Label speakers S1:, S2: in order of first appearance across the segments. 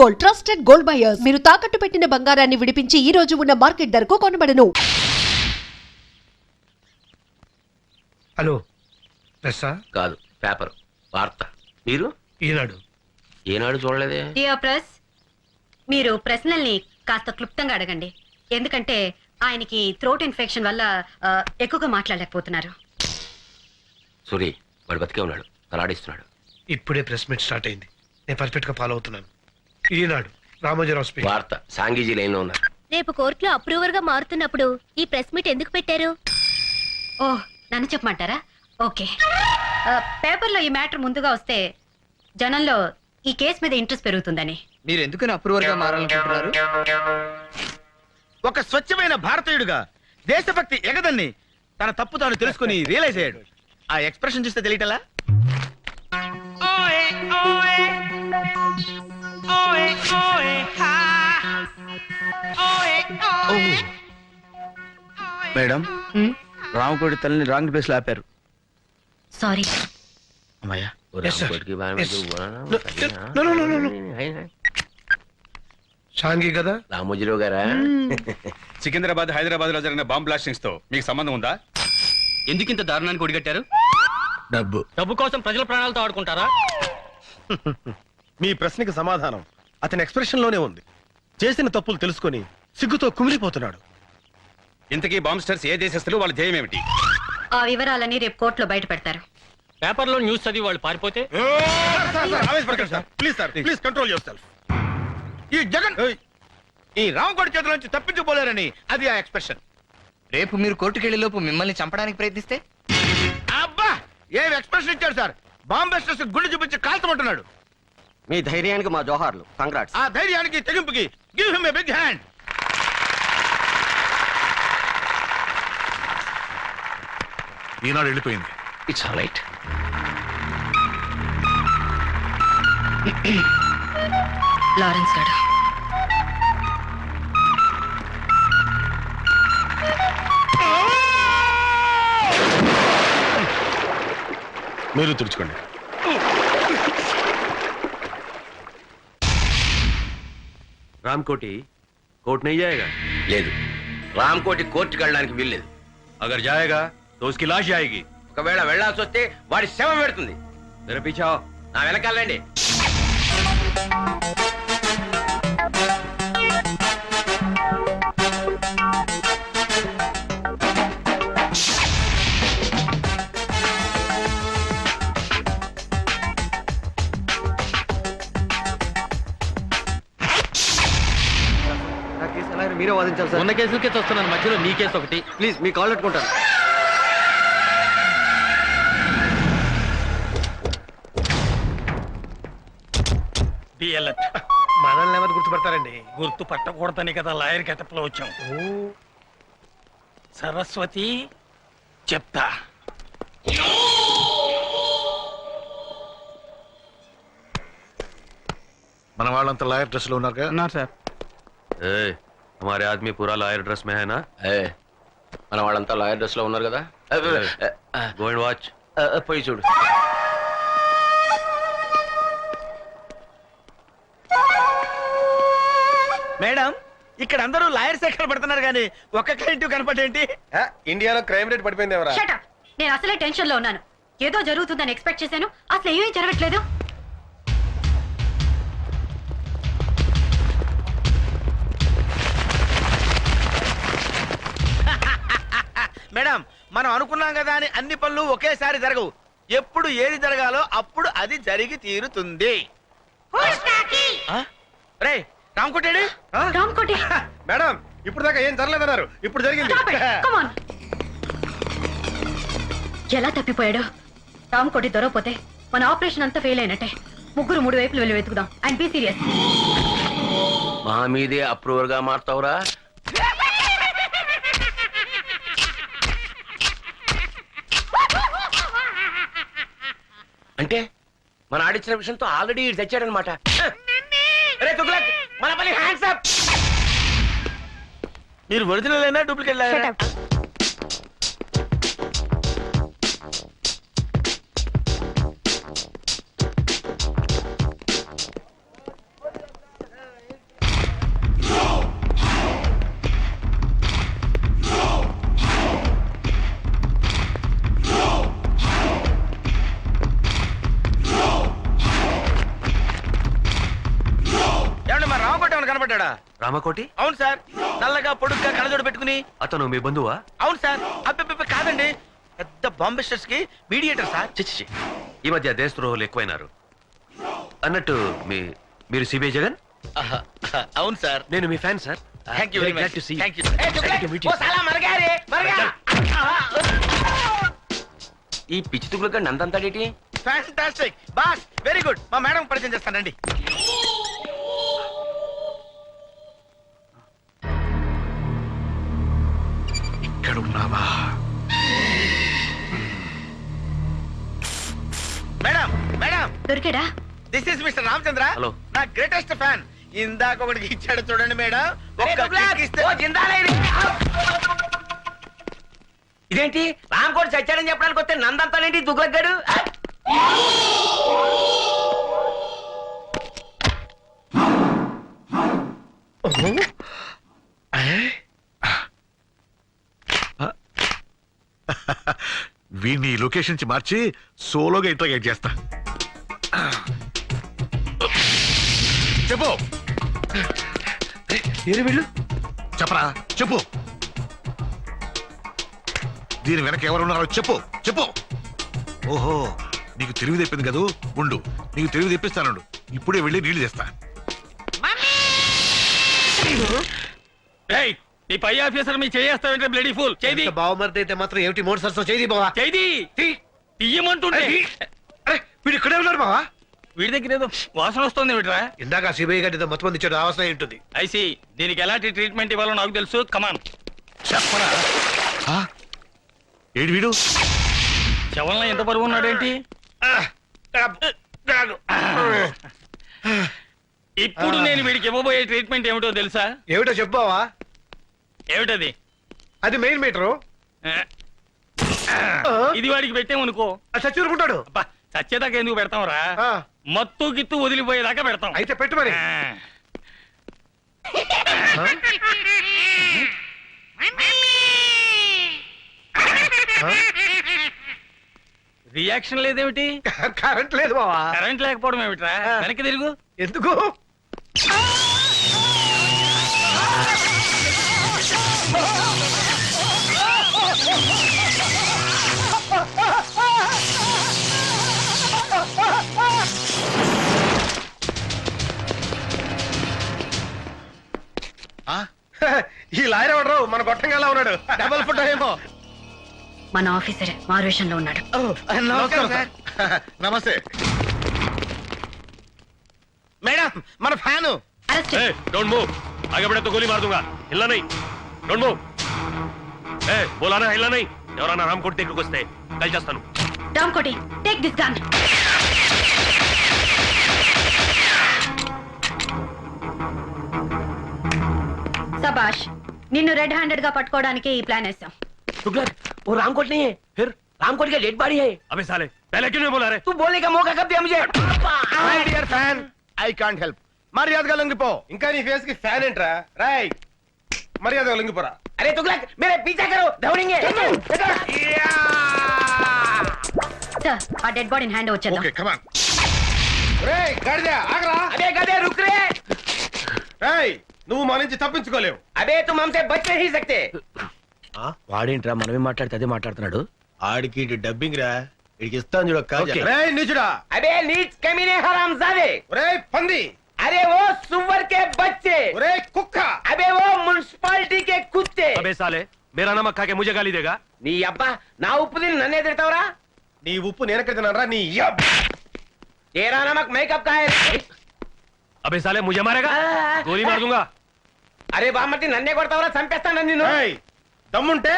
S1: Gold, trusted gold buyers. మీరు తాకట్టు పెట్టిన బంగారాన్ని విడిపించి ఈ రోజు ఉన్న మార్కెట్ ధరకు కొనబడను.
S2: హలో, ప్రెస్సా?
S3: కాదు, పేపర్, వార్త. మీరు?
S2: ఈనాడు.
S3: ఏనాడు చూడలేదే.
S4: డియర్ ప్రెస్, మీరు ప్రశ్నల్ని కాస్త క్లుప్తంగా అడగండి. ఎందుకంటే ఆయనకి థ్రోట్ ఇన్ఫెక్షన్ వల్ల ఎక్కువగా మాట్లాడలేకపోతున్నారు.
S3: సూరి, వాడు బతికే ఉన్నాడు, తలాడిస్తున్నాడు.
S2: ఇప్పుడే ప్రెస్ మీట్ స్టార్ట్ అయింది. నేను పర్ఫెక్ట్ గా ఫాలో అవుతున్నాను. ఈనాడు, రామోజీరావు స్పీకింగ్.
S3: వార్త, సాంగీజీ లైన్ లో ఉన్నారు.
S5: రేపు కోర్టులో అప్రూవర్ గా మారుతున్నప్పుడు ఈ ప్రెస్ మీట్ ఎందుకు పెట్టారు?
S4: ఓ, నన్ను చెప్పమంటారా? ఓకే. పేపర్లో ఈ మ్యాటర్ ముందుగా వస్తే జనంలో ఈ కేసు మీద ఇంట్రెస్ట్ పెరుగుతుందని.
S6: మీరు ఎందుకని అప్రూవర్ గా మారాలనుకుంటున్నారు?
S7: ఒక స్వచ్ఛమైన భారతీయుడిగా దేశభక్తి ఎగదన్ని తన తప్పు తాను తెలుసుకుని రియలైజ్ అయ్యాడు. ఆ ఎక్స్ప్రెషన్ చూస్తే తెలియటలా? మేడం, రామకోటి తల్లిని రాంగ్ ప్లేస్ లో ఆపారు.
S4: సారీ.
S7: అమ్మయ్యా.
S2: Yes, sir. Yes. No, no. షాంగి కదా?
S3: రామోజీరావు గారా?
S8: సికింద్రాబాద్, హైదరాబాద్ లో జరిగిన బాంబ్ బ్లాస్టింగ్స్ తో మీకు సంబంధం ఉందా?
S6: ఎందుకింత దారుణానికి ఒడిగట్టారు?
S8: డబ్బు
S6: కోసం ప్రజల ప్రాణాలతో ఆడుకుంటారా?
S9: మీ ప్రశ్నకి సమాధానం అతని ఎక్స్ప్రెషన్ లోనే ఉంది. చేసిన తప్పులు తెలుసుకొని సిగ్గుతో కుమిలిపోతున్నాడు.
S8: ఇంతకీ బాంబ్స్టర్స్ ఏ దేశస్తులు, వాళ్ళ ధ్యేయం ఏమిటి?
S4: ఆ వివరాలని రేపు కోర్టులో బయట పెడతారు.
S6: పేపర్లో న్యూస్ చదివి వాళ్ళు పారిపోతే?
S9: Please sir, please control your self.
S7: ఈ జగన్ ఈ రామకోటి చేతుల నుంచి తప్పించుకోలేరని అది ఆ ఎక్స్ప్రెషన్.
S6: రేపు మీరు కోర్టుకెళ్లే లోపు మిమ్మల్ని చంపడానికి ప్రయత్నిస్తే?
S7: అబ్బా, ఏం ఎక్స్ప్రెషన్ ఇచ్చాడు సార్! బాంబెస్టర్స్ గుండె చూపించి కాల్చమంటున్నాడు.
S3: మీ ధైర్యానికి మా జోహార్లు. కంగ్రాట్స్.
S7: ఆ ధైర్యానికి, తెగింపుకి give him a big hand.
S9: ఈనాడు వెళ్ళిపోయింది.
S3: It's all right.
S4: లారెన్స్ గారు,
S9: మీరు తుడుచుకోండి.
S8: రామ్కోటి కోర్టు नहीं जाएगा?
S3: లేదు, రామ్కోటి కోర్టుకి వెళ్ళడానికి వీల్లేదు.
S8: अगर जाएगा तो उसकी लाश जाएगी.
S3: ఒకవేళ వెళ్లాల్సి వస్తే వాడి శవం పెడుతుంది.
S8: मेरे पीछे आओ.
S3: నా వెనకాలండి.
S6: మీరే వాదించాలి సార్. ఉన్న కేసులకే వస్తున్నాను, మధ్యలో మీ కేసు ఒకటి. ప్లీజ్ మీ కాల్ పెట్టుకుంటాను.
S2: మనల్ని ఎవరు గుర్తుపడతారండి?
S10: గుర్తు పట్టకూడదని కదా లాయర్ గెటప్ లో వచ్చాం. సరస్వతి, చెప్తా.
S9: మన వాళ్ళంతా లాయర్ డ్రెస్ లో ఉన్నారు కదా?
S6: సార్.
S8: हमारे आदमी पूरा लॉयर ड्रेस में है ना?
S3: మన వాళ్ళంతా లాయర్ డ్రెస్ లో ఉన్నారు కదా.
S8: Go and watch.
S3: పోయి చూడు.
S7: మేడం, ఇక్కడ అందరూ లాయర్స్ ఎక్కడ పడుతున్నారు కానీ ఒక్క క్లయింట్ కనపడేంటి?
S9: ఇండియాలో క్రైమ్ రేట్ పడిపోయింది ఎవరా?
S4: Shut up. నేను అసలే టెన్షన్ లో ఉన్నాను. ఏదో జరుగుతుందని ఎక్స్పెక్ట్ చేశాను, అసలు ఏమీ జరగట్లేదు.
S7: మేడం, మనం అనుకున్నాం కదా అని అన్ని పనులు ఒకేసారి జరగవు. ఎప్పుడు ఏది జరగాలో అప్పుడు అది జరిగి తీరుతుంది. రే, రామకోటేడి?
S4: రామ్కోటి,
S9: మేడం, ఇప్పుడు దాకా ఏం జరగలేదన్నారు, ఇప్పుడు జరిగింది.
S4: stop it. Come on. ఎలా తప్పిపోయాడు? రామ్కోటి దొరకపోతే మన ఆపరేషన్ అంతా ఫెయిల్ అయినట్టే. ముగ్గురు మూడు వైపులు వెళ్ళి వెతుకుదాం. And be serious.
S3: మా మీదే అప్రూవర్ గా మారుతావురా? అంటే మన ఆడిచ్చిన విషయంతో ఆల్రెడీ తెచ్చాడనమాట. మన పని హ్యాండ్స్ అప్.
S7: మీరు ఒరిజినల్ అయినా డూప్లికేట్ లాయరా? కనపడ్డా?
S3: రామకోటి
S7: అవును సార్, నల్లగా పొడుగ్గా కళ్ళజోడు పెట్టుకుని.
S3: అతను మీ బంధువా?
S7: అవును సార్. అబ్బే కాదండి, పెద్ద బాంబిస్టర్స్ కి మీడియేటర్ సార్.
S3: చిచ్చి, ఈ మధ్య దేశద్రోహులు ఎక్కువైనారు. అన్నట్టు మీరు సిబిఐ జగన్?
S7: అవును సార్.
S3: నేను మీ fan sir.
S7: Thank you very much. Thank you.
S3: ఈ పిచ్చి తుగులుగా నందంతాడేటి?
S7: Fantastic boss, very good. మా మేడం పరిచయం చేస్తానండి.
S2: ఇక్కడ ఉన్నావా?
S7: మేడం మేడం,
S4: దొరికాడా?
S7: This is mister Ramachandra.
S3: Hello.
S7: నా గ్రేటెస్ట్ ఫ్యాన్. ఇందాక ఒకటికి ఇచ్చాడు చూడండి మేడం. ఒక్క kick ఇస్తే
S3: ఇదేంటి రామకోటి చచ్చాడని చెప్పడానికి వస్తే నందంతాడేంటి దుగ్లగ్గాడు?
S2: వీడిని లొకేషన్ నుంచి మార్చి సోలోగా ఇంట్రాగేట్ చేస్తా. చెప్పు.
S3: ఏరు వీళ్ళు?
S2: చెప్పరా, చెప్పు. దీని వెనక ఎవరున్నారో చెప్పు, చెప్పు. ఓహో, నీకు తెలివి తెప్పింది కదూ. ఉండు, నీకు తెలివి తెప్పిస్తానుండు. ఇప్పుడే వెళ్ళి నీళ్లు తెస్తా.
S10: ఏయ్, నీ పై ఆఫీసర్ మీ చేయేస్తావంటే బ్లడీ ఫుల్ చేది
S2: బావమరిది అయితే మాత్రం ఏమిటి మూడు సరసం చేయి బావా.
S10: చేది తీయమంటుంటే.
S2: అరే, వీడు ఇక్కడే ఉన్నారు బావా.
S10: వీడి దగ్గర ఏదో వాసన వస్తుంది వీటిరా.
S2: ఇందాక సిబిఐ గారి మొత్తం మంది ఇచ్చాడు. అవసరం ఏంటుంది?
S10: ఐసి దీనికి ఎలాంటి ట్రీట్మెంట్ ఇవ్వాలో నాకు తెలుసు. కమాన్
S2: చెప్పరా. ఏడు వీడు
S10: శవంలో ఎంత బరువు ఉన్నాడేంటి? ఇప్పుడు నేను వీడికి ఇవ్వబోయే ట్రీట్మెంట్ ఏమిటో తెలుసా?
S2: ఏమిటో చెప్పావా?
S10: ఏమిటది?
S2: అది మెయిన్ మీటరు.
S10: ఇది వాడికి పెట్టామనుకో
S2: చచ్చూరుకుంటాడు.
S10: అబ్బా, చచ్చేదాకా ఎందుకు పెడతాం రా? మత్తు గిత్తు వదిలిపోయేదాకా పెడతాం.
S2: అయితే పెట్టు మరి.
S10: రియాక్షన్ లేదేమిటి?
S2: కరెంట్ లేదు బావా.
S10: కరెంట్ లేకపోవడం ఏమిట్రా? వెనక్కి తిరుగు.
S2: ఎందుకు? ఈ లాయర్ ఎవడరు? మన గొట్టంగా ఉన్నాడు. డబల్ ఫుట్ ఏమో.
S4: మన ఆఫీసరే మారువేషంలో ఉన్నాడు.
S7: నమస్కారం సార్.
S2: నమస్తే
S7: మేడం, మన ఫ్యాను.
S4: అరెస్ట్.
S6: डोंट मूव आगे बढ़े तो गोली मार दूंगा हिलना नहीं डोंट मूव बोला ना हिलना नहीं ఎవరన్నా రామకోటి దగ్గరికి వస్తే కాల్ చేస్తాను
S4: రామకోటి, టేక్ దిస్ గన్. సబాష్, నిన్ను రెడ్ హ్యాండెడ్ గా పట్టుకోవడానికి ఈ ప్లాన్ వేసాం.
S3: तुगलक वो रामकोट नहीं है, फिर रामकोट का डेड बॉडी है.
S6: अबे साले पहले क्यों नहीं बोला रे?
S3: तू बोलने का मौका कब दिया मुझे?
S7: My dear fan, I can't help. మర్యాదగా లొంగిపో.
S9: ఇంకా నీ ఫేస్ కి ఫ్యాన్ ఏంట్రా? రాయ్, మర్యాదగా లొంగిపోరా.
S3: अरे तुगलक मेरे पीछा करो, दौड़ेंगे.
S4: సార్, ఆ డెడ్ బాడీని హ్యాండ్ వచ్చేద్దాం.
S2: Okay come on.
S9: రేయ్ గాడిద, ఆగరా.
S3: अबे गधे रुक रे.
S9: రేయ్, నువ్వు మా నుంచి తప్పించుకోలేవు.
S3: अबे तुम हमसे बच नहीं सकते.
S7: వాడేంట్రా మనమే మాట్లాడితే అదే మాట్లాడుతున్నాడు.
S9: ఆడికి డబ్బింగ్ రా, ఇడికి ఇస్తాను చూడ.
S3: ఓకే.
S9: రేయ్ నీచుడా.
S3: अबे नीच कमीने हरामजादे.
S9: రేయ్ పంది.
S3: अरे वो सुअर के बच्चे.
S9: రేయ్ కుక్క.
S3: अबे वो म्युनिसिपालिटी के कुत्ते.
S6: अबे साले मेरा नमक खा के मुझे गाली देगा?
S3: నీ అబ్బా నా ఉప్పు తిని నన్నే తిడతావురా?
S9: నీ ఉప్పు నేనెక్కడ తిన్నారా? నీ యబ్బ.
S3: तेरा नमक मेकअप का है.
S6: अबे साले मुझे मारेगा? गोली मार दूंगा.
S3: अरे బామ్మటి నన్నే కొడతావురా? చంపేస్తాను నిన్ను.
S9: రేయ్, దమ్ముంటే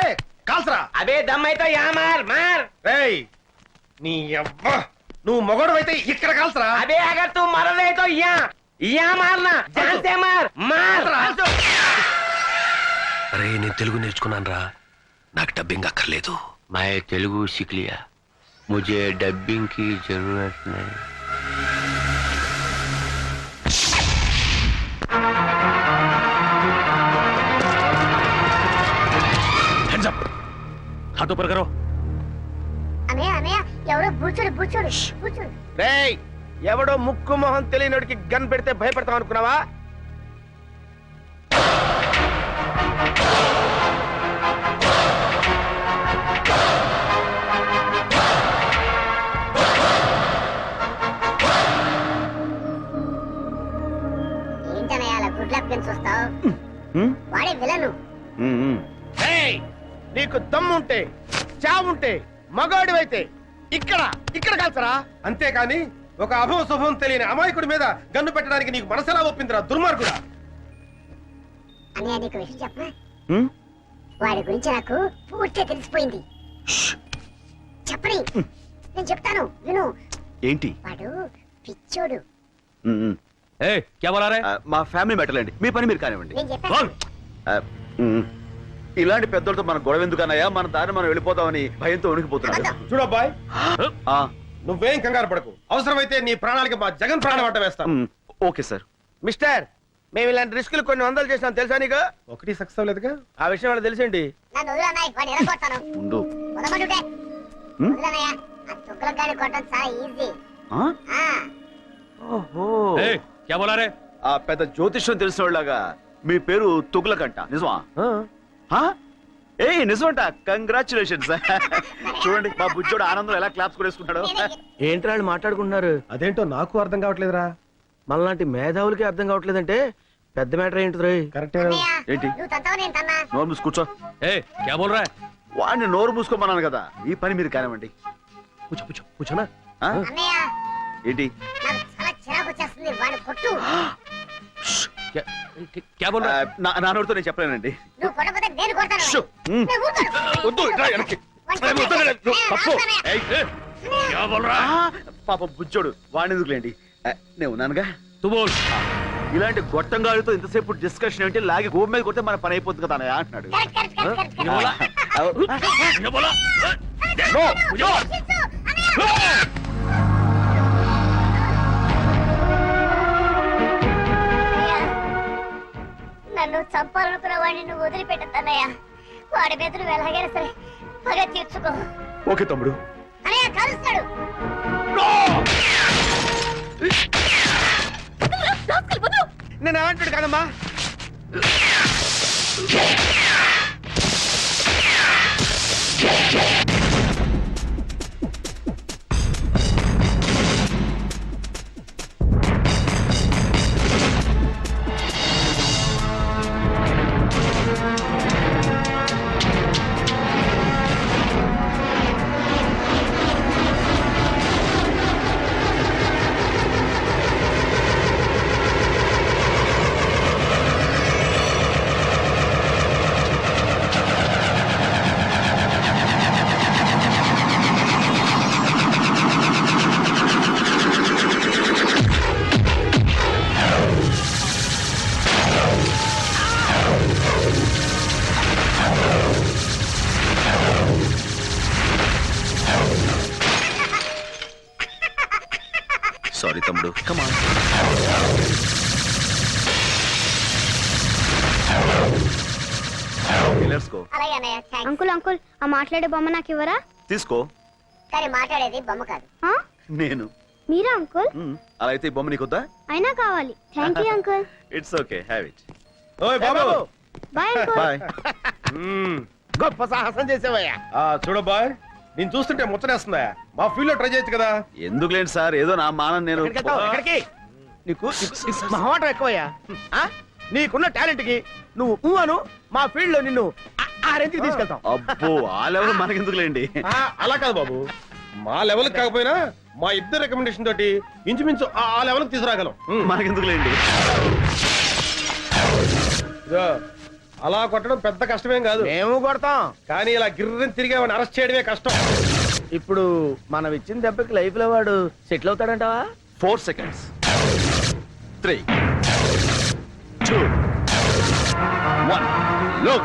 S9: కాల్సరా.
S3: అబే దమ్ అయితే యా మార్ మార్.
S9: రేయ్, నీ యబ్బ, నువ్వు మొగడు అయితే ఇక్కడ కాల్సరా.
S3: అబే అగర్ తూ మరలే తో యా యా మార్నా జాన్ సే మార్ మార్.
S6: అరే నేను తెలుగు నేర్చుకున్నాను రా, నాకు డబ్బింగ్ అక్కర్లేదు.
S3: मैं तेलुगु सीख लिया, मुझे डबिंग की जरूरत नहीं.
S6: Hands up. हाथ ऊपर करो.
S5: అనయ్య అనయ్య ఎవరో బూచోడు బూచోడు బూచోడు.
S7: రేయ్, ఎవడో ముక్కు మొహం తెలియనోడికి గన్ పెడితే భయపడతాం అనుకున్నావా?
S11: ఏంటనయ్య అలా గుడ్ లక్ అని చూస్తావు? వాడే విలను.
S7: ఏయ్, నీకు దమ్ముంటే చావుంటే మగాడివైతే ఇక్కడ ఇక్కడ కాల్చరా.
S9: అంతేకాని ఒక అభవ శుభం తెలియని అమాయకుడి మీద గన్ను పెట్టడానికి నీకు మనసెలా ఒప్పిందిరా దుర్మార్గుడా?
S11: అన్నయ్య నీకు విషయం చెప్పనా? వాడి గురించి నాకు పూర్తిగా తెలిసిపోయింది. చెప్పని, నేను చెప్తాను విను.
S12: ఏంటి?
S11: వాడు పిచ్చోడు.
S12: మా ఫ్యామిలీ మ్యాటర్ అండి, మీ పని మీరు కానివ్వండి.
S11: నేను చెప్పాను.
S12: ఇలాంటి పెద్దలతో మన గొడవ ఎందుకన్నాయా? మన దారి మనం వెళ్ళిపోతామని భయంతో ఉనికిపోతున్నాడు.
S9: చూడబ్బాయ్, నువ్వేం కంగారు పడకు. అవసరమైతే నీ ప్రాణాలకి మా జగన్ ప్రాణం అడ్డ వేస్తాం.
S12: Okay sir.
S7: మిస్టర్, మేము ఇలాంటి రిస్కులు కొన్ని వందలు చేసినాం తెలుసా నీకు?
S9: ఒకటి సక్సెస్ అవ్వలేదుగా.
S7: ఆ విషయం వాళ్ళకి తెలిసేంటి?
S11: నన్ను వదిలు అన్నయ్య, వాడిని ఎరగొడతాను.
S12: ఉండు.
S11: వదలమంటుంటే వదిలన్నయ్య. ఆ తుగ్గలకు గాని కొట్టడం చాలా ఈజీ.
S12: ఓహో,
S10: क्या बोला रे?
S12: ఆ పెద్ద జ్యోతిష్యం తెలిసిన వాళ్ళగా మీ పేరు తుగులకంట, నిజమా? ఏ నిజమంట. కంగ్రాచులేషన్స్. చూడండి మా బుజ్జోడు ఆనందం ఎలా క్లాప్స్ కొనేసుకుంటాడు.
S7: ఏంటి వాళ్ళు మాట్లాడుకుంటున్నారు?
S9: అదేంటో నాకు అర్థం కావట్లేదురా.
S7: మనలాంటి మేధావులకి అర్థం కావట్లేదంటే పెద్ద మ్యాటర్ ఏంటి?
S9: కరెక్టే.
S12: ఏంటి?
S11: నువ్వు తంతావు, నేను తన్నా.
S12: నోరు మూసి కూర్చో.
S10: क्या बोल रहा है?
S12: వాడిని నోరు మూసుకోమన్నాను కదా, ఈ పని మీరు కానివ్వండి.
S9: కూర్చోనా?
S11: అన్నయ్య,
S12: ఏంటి?
S11: నాకు చాలా చిరాకు వచ్చేస్తుంది. వాడు కొట్టు.
S10: क्या बोल रहा है?
S12: నా నోరుతో నేను చెప్పలేనండి.
S11: నువ్వు కొట్టకపోతే నేను కొడతాను.
S12: షో.
S11: నేను ఊరుకోను.
S12: వద్దు, ఇట్రా వెనక్కి.
S10: तप्पू क्या बोल रहा है?
S12: పాప బుజ్జోడు, వాడిని ఎందుకులేండి, నేను ఉన్నానుగా.
S10: तू बोल.
S12: ఇలాంటి గొట్టంగాడితో ఇంతసేపు డిస్కషన్ ఏంటి? లాగి గోపు మీద కొడితే మన పని అయిపోతుంది కదా అన్నయ్య అంటున్నాడు.
S10: ये बोला? ये बोला?
S12: No, no.
S11: నన్ను చంపాలనుకున్న వాడిని నువ్వు వదిలిపెట్టద్దన్నయ్య. వాడి మీద నువ్వు ఎలాగైనా సరే పగ తీర్చుకో.
S12: ఓకే తమ్ముడు.
S11: అన్నయ్య కలుస్తాడు.
S7: నేను ఏమంటాడు కదమ్మా.
S12: సారీ తమ్ముడు. కమాన్.
S11: అలాగే అన్నయ్య, థాంక్స్.
S5: అంకుల్ అంకుల్ ఆ మాట్లాడే బొమ్మ నాకు ఇవ్వరా?
S12: తీసుకో.
S11: కానీ మాట్లాడేది బొమ్మ కాదు.
S12: నేను.
S5: మీరా అంకుల్?
S12: అలా అయితే ఈ బొమ్మ నీకొద్దా?
S5: అయినా కావాలి. Thank you uncle.
S12: It's okay, have it.
S9: ఓయ్ బాబు,
S5: బాయ్ అంకుల్.
S12: బాయ్.
S7: గొప్ప సాహసం చేసేవయ్యా.
S9: చూడబ్బాయ్, నేను చూస్తుంటే ముచ్చటేస్తుందా? మా ఫీల్డ్ లో ట్రై చేయొచ్చు కదా.
S12: ఎందుకులేండి సార్, ఏదో నా మానం నేను.
S7: ఎక్కడికి? నీకు మహమాటం ఎక్కువయ్యా. నీకున్న టాలెంట్ కి నువ్వు అను, మా ఫీల్డ్ లో నిన్ను ఆ రేంజ్కి తీసుకెళ్తాం.
S12: అబ్బో, ఆ లెవెల్ మనకెందుకులేండి.
S9: అలా కాదు బాబు, మా లెవెల్ కాకపోయినా మా ఇద్దరు రికమెండేషన్ తోటి ఇంచుమించు ఆ లెవెల్ తీసుకురాగలం.
S12: మనకెందుకులేండి.
S9: అలా కొట్టడం పెద్ద కష్టమేం కాదు.
S7: మేము కొడతాం,
S9: కానీ ఇలా గిర్రని తిరిగి అరెస్ట్ చేయడమే కష్టం.
S7: ఇప్పుడు మనం ఇచ్చిన దెబ్బకి లైఫ్ లో వాడు settle అవుతాడంటావా?
S12: 4 seconds. 3, 2, 1. Look.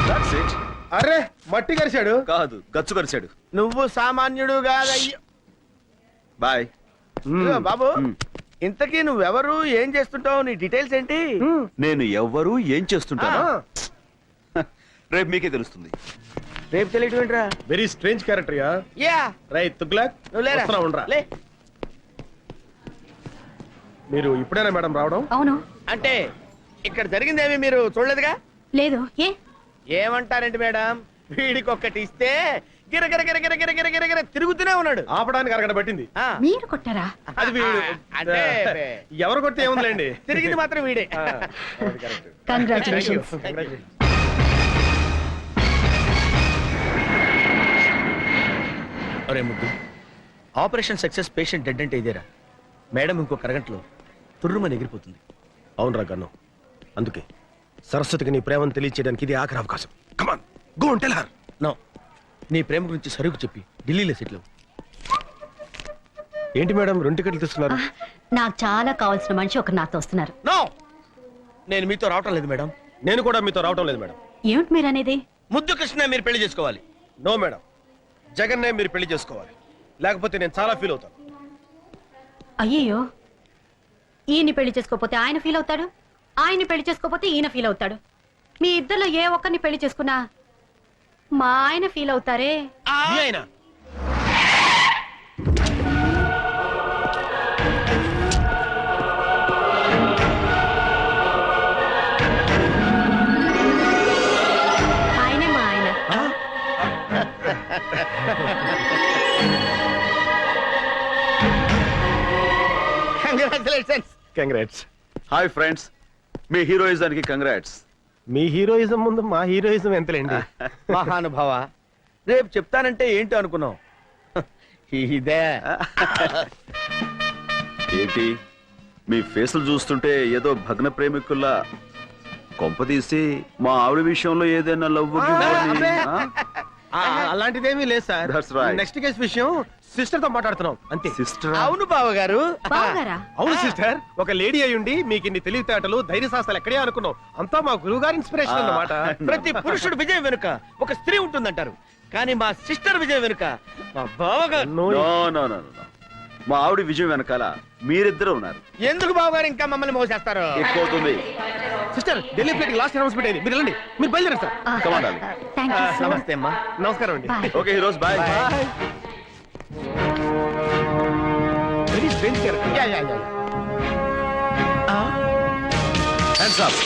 S12: That's it.
S9: అరే, మట్టి కరిశాడు
S12: కాదు, గచ్చు కరిచాడు.
S7: నువ్వు సామాన్యుడు కాదయ్యో.
S12: బాయ్
S7: బాబు. ఇంతకీ నువ్వెవరు, ఏం చేస్తుంటావు, నీ డీటెయిల్స్ ఏంటి?
S12: నేను ఎవ్వరు ఏం చేస్తుంటాను రేపు మీకే తెలుస్తుంది.
S7: రేపు తెలియటం ఏంట్రా?
S9: Very strange character yeah.
S7: Yeah.
S9: Right Tughlaq,
S7: నువ్వు లేరా?
S9: వస్తున్నా, ఉండరా.
S7: లే.
S9: మీరు ఇప్పుడేనా మేడం రావడం?
S4: అవును.
S7: అంటే ఇక్కడ జరిగిందేమి మీరు చూడలేదుగా?
S4: లేదు. ఏ
S7: ఏమంటారండి మేడం, వీడికి ఒక్కటి ఇస్తే గిర గిర గిర గిర గిర గిర గిర గిర తిరుగుతూనే ఉన్నాడు.
S9: ఆపడానికి అరగంట పట్టింది.
S4: మీరు కొట్టారా?
S9: అది వీడు.
S7: అంటే
S9: ఎవరు కొడితే ఏముందిలేండి.
S7: తిరిగింది మాత్రం వీడే.
S4: కంగ్రాచులేషన్స్.
S7: అరే ముద్దు, ఆపరేషన్ సక్సెస్, పేషెంట్ డెడ్ అంటే ఇదేరా? మేడం ఇంకొక అరగంటలో తుర్రుమని ఎగిరిపోతుంది.
S9: అవునరా గన్ను, అందుకే సరస్వతికి నీ ప్రేమను తెలియచేయడానికి ఇది ఆఖరి అవకాశం. Come on, go and tell her.
S7: No, నీ ప్రేమ గురించి సరుకు చెప్పి ఢిల్లీలో సెటిల్.
S9: ఏంటి మేడం 2 టికెట్లు తీసుకున్నారు?
S4: నాకు చాలా కావాల్సిన మనిషి ఒక నాతో వస్తున్నారు.
S7: నో, నేను మీతో రావటం లేదు మేడం.
S9: నేను కూడా మీతో రావటం లేదు మేడం.
S4: ఏమిటి మీరు అనేది?
S7: ముద్దు కృష్ణ మీరు పెళ్లి చేసుకోవాలి.
S9: నో మేడం, జగన్నే మీరు పెళ్లి చేసుకోవాలి. లేకపోతే నేను చాలా ఫీల్ అవుతాను.
S4: అయ్యయ్యో, ఈయన్ని పెళ్లి చేసుకోకపోతే ఆయన ఫీల్ అవుతాడు, ఆయన్ని పెళ్లి చేసుకోకపోతే ఈయన ఫీల్ అవుతాడు. మీ ఇద్దరిలో ఏ ఒక్కరిని పెళ్లి చేసుకున్నా మా ఆయన ఫీల్ అవుతారే.
S9: మీ ఆయన
S4: ఆయనే మా ఆయన.
S7: కంగ్రాచులేషన్స్.
S9: కంగ్రాట్స్.
S12: హాయ్ ఫ్రెండ్స్, మీ హీరోయిజానికి కంగ్రాట్స్.
S9: మీ హీరోయిజం ముందు మా హీరోయిజం ఎంతలేండి.
S7: మహానుభావ, రేపు చెప్తానంటే ఏంటో అనుకున్నావు. ఇదే
S12: ఏంటి మీ ఫేసులు చూస్తుంటే ఏదో భగ్న ప్రేమికుల్లా, కొంపదీసి మా ఆవిడ విషయంలో ఏదైనా లవ్
S9: అలాంటిదేమీ లేదు sir.
S12: That's right.
S9: Next case విషయం సిస్టర్ తో మాట్లాడుతున్నాం అంతే.
S12: సిస్టర్?
S7: అవును బావగారు.
S4: బావగారా?
S9: అవును సిస్టర్, ఒక లేడీ అయ్యుండి మీకు ఇన్ని తెలివితేటలు ధైర్య సాహసాలు ఎక్కడే అనుకున్నాం. అంతా మా గురువు గారి ఇన్స్పిరేషన్ అన్నమాట.
S7: ప్రతి పురుషుడు విజయం వెనుక ఒక స్త్రీ ఉంటుందంటారు, కానీ మా సిస్టర్ విజయం వెనుక మా బావగారు.
S12: నో నో నో నో, మా ఆవిడ విజయం వెనకాల మీరిద్దరు ఉన్నారు.
S7: ఎందుకు బావగారు ఇంకా మమ్మల్ని మోసేస్తారు?
S12: ఎక్కువ అవుతుంది.
S9: Sister, Delhi flight last announcement అయింది, మీరు వెళ్ళండి. మీరు బయలుదేరండి sir.
S12: Come on, darling.
S4: Thank you so much.
S7: నమస్తే అమ్మా.
S9: నమస్కారం అండి.
S4: Bye.
S12: Okay heroes, bye.
S9: Very strange character.
S7: Yeah, yeah, yeah.
S12: Hands up.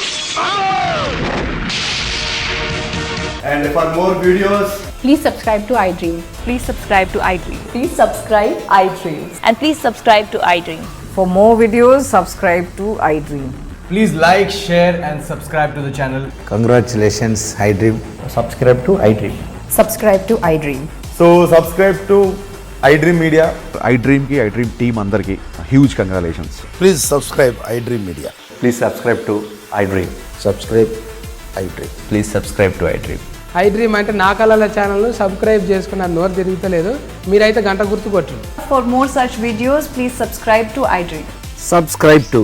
S13: And for more videos,
S14: please subscribe to iDream.
S15: Please subscribe to iDream.
S14: Please subscribe iDream.
S15: And please subscribe to iDream.
S14: For more videos, subscribe to iDream.
S13: please like, share and subscribe to the channel.
S16: Congratulations, iDream.
S13: Subscribe to iDream.
S14: Subscribe to iDream.
S13: So subscribe to iDream Media.
S16: iDream ki iDream team andarki huge congratulations.
S17: Please subscribe iDream Media.
S16: Please subscribe to iDream.
S17: Subscribe iDream.
S16: Please subscribe to iDream.
S14: iDream అంటే నా కళల channel subscribe చేసుకున్న నోరు తిరుగుతలేదు, మీరైతే గంట గుర్తు కొట్టండి.
S15: For more such videos, please subscribe to iDream.
S16: Subscribe to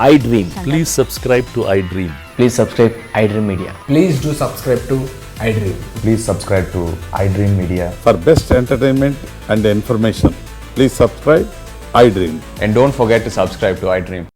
S16: iDream.
S6: Please subscribe to iDream.
S16: Please subscribe iDream Media.
S13: Please do subscribe to iDream.
S16: Please subscribe to iDream Media.
S17: For best entertainment and information, please subscribe iDream.
S16: And don't forget to subscribe to iDream.